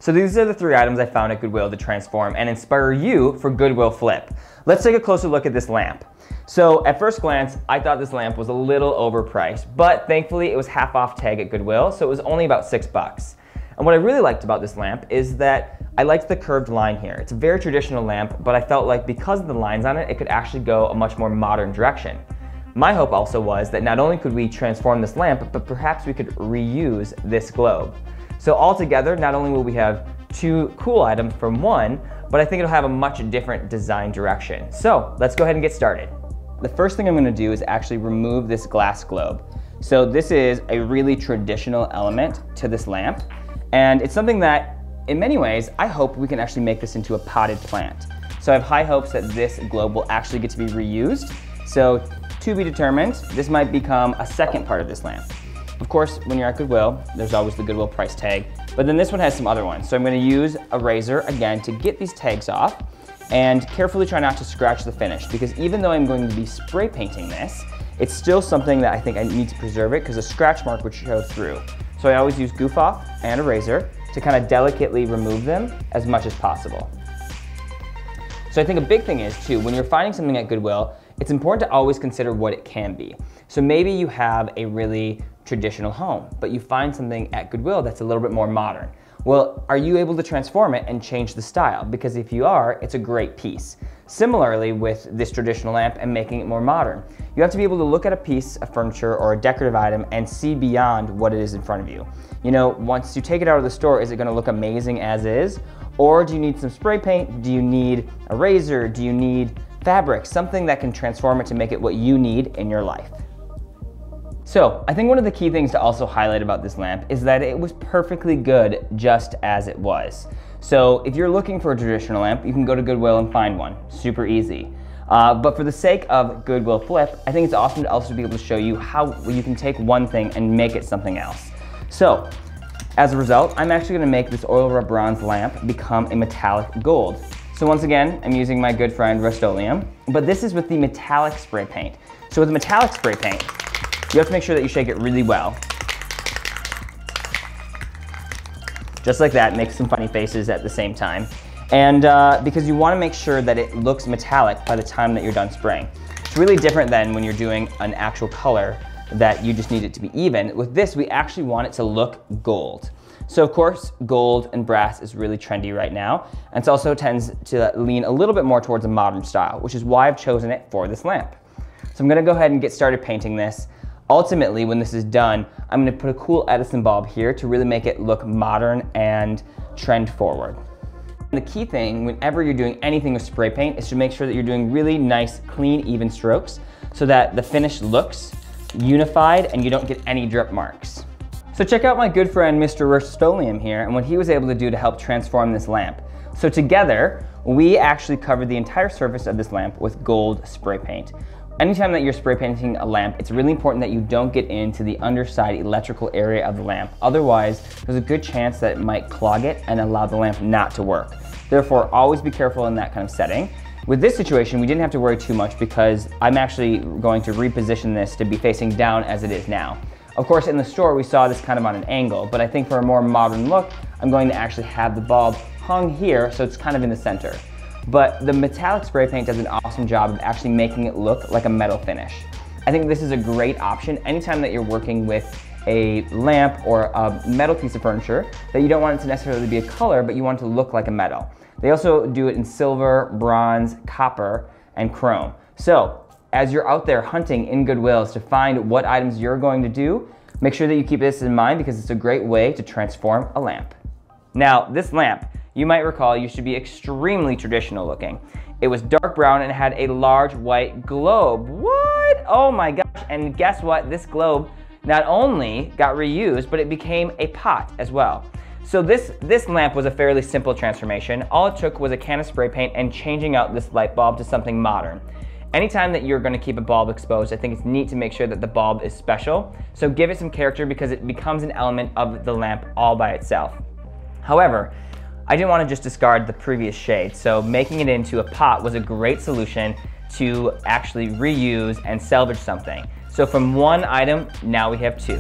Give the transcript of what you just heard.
So these are the 3 items I found at Goodwill to transform and inspire you for Goodwill Flip. Let's take a closer look at this lamp. So at first glance, I thought this lamp was a little overpriced, but thankfully it was half off tag at Goodwill, so it was only about $6. And what I really liked about this lamp is that I liked the curved line here. It's a very traditional lamp, but I felt like because of the lines on it, it could actually go a much more modern direction. My hope also was that not only could we transform this lamp, but perhaps we could reuse this globe. So altogether, not only will we have 2 cool items from one, but I think it'll have a much different design direction. So let's go ahead and get started. The first thing I'm gonna do is actually remove this glass globe. So this is a really traditional element to this lamp, and it's something that, in many ways, I hope we can actually make this into a potted plant. So I have high hopes that this globe will actually get to be reused. So to be determined, this might become a second part of this lamp. Of course, when you're at Goodwill, there's always the Goodwill price tag, but then this one has some other ones. So I'm gonna use a razor, again, to get these tags off and carefully try not to scratch the finish, because even though I'm going to be spray painting this, it's still something that I think I need to preserve it because a scratch mark would show through. So I always use goof off and a razor to kind of delicately remove them as much as possible. So I think a big thing is too, when you're finding something at Goodwill, it's important to always consider what it can be. So maybe you have a really traditional home, but you find something at Goodwill that's a little bit more modern. Well, are you able to transform it and change the style? Because if you are, it's a great piece. Similarly with this traditional lamp and making it more modern, you have to be able to look at a piece of furniture or a decorative item and see beyond what it is in front of you. You know, once you take it out of the store, is it gonna look amazing as is? Or do you need some spray paint? Do you need a razor? Do you need fabric? Something that can transform it to make it what you need in your life. So I think one of the key things to also highlight about this lamp is that it was perfectly good just as it was. So if you're looking for a traditional lamp, you can go to Goodwill and find one, super easy. But for the sake of Goodwill Flip, I think it's awesome to also be able to show you how you can take one thing and make it something else. So as a result, I'm actually gonna make this oil rub bronze lamp become a metallic gold. So once again, I'm using my good friend Rust-Oleum, but this is with the metallic spray paint. So with the metallic spray paint, you have to make sure that you shake it really well. Just like that, make some funny faces at the same time. And because you wanna make sure that it looks metallic by the time that you're done spraying. It's really different than when you're doing an actual color that you just need it to be even. With this, we actually want it to look gold. So of course, gold and brass is really trendy right now, and it also tends to lean a little bit more towards a modern style, which is why I've chosen it for this lamp. So I'm gonna go ahead and get started painting this. Ultimately, when this is done, I'm gonna put a cool Edison bulb here to really make it look modern and trend forward. The key thing whenever you're doing anything with spray paint is to make sure that you're doing really nice, clean, even strokes so that the finish looks unified and you don't get any drip marks. So check out my good friend Mr. Rust-Oleum here and what he was able to do to help transform this lamp. So together, we actually covered the entire surface of this lamp with gold spray paint. Anytime that you're spray painting a lamp, it's really important that you don't get into the underside electrical area of the lamp. Otherwise, there's a good chance that it might clog it and allow the lamp not to work. Therefore, always be careful in that kind of setting. With this situation, we didn't have to worry too much because I'm actually going to reposition this to be facing down as it is now. Of course, in the store, we saw this kind of on an angle, but I think for a more modern look, I'm going to actually have the bulb hung here so it's kind of in the center. But the metallic spray paint does an awesome job of actually making it look like a metal finish. I think this is a great option anytime that you're working with a lamp or a metal piece of furniture that you don't want it to necessarily be a color, but you want it to look like a metal. They also do it in silver, bronze, copper, and chrome. So as you're out there hunting in Goodwills to find what items you're going to do, make sure that you keep this in mind because it's a great way to transform a lamp. Now, this lamp, you might recall, used to be extremely traditional looking. It was dark brown and it had a large white globe. What? Oh my gosh, and guess what? This globe not only got reused, but it became a pot as well. So this lamp was a fairly simple transformation. All it took was a can of spray paint and changing out this light bulb to something modern. Anytime that you're gonna keep a bulb exposed, I think it's neat to make sure that the bulb is special. So give it some character because it becomes an element of the lamp all by itself. However, I didn't want to just discard the previous shade, so making it into a pot was a great solution to actually reuse and salvage something. So from one item, now we have two.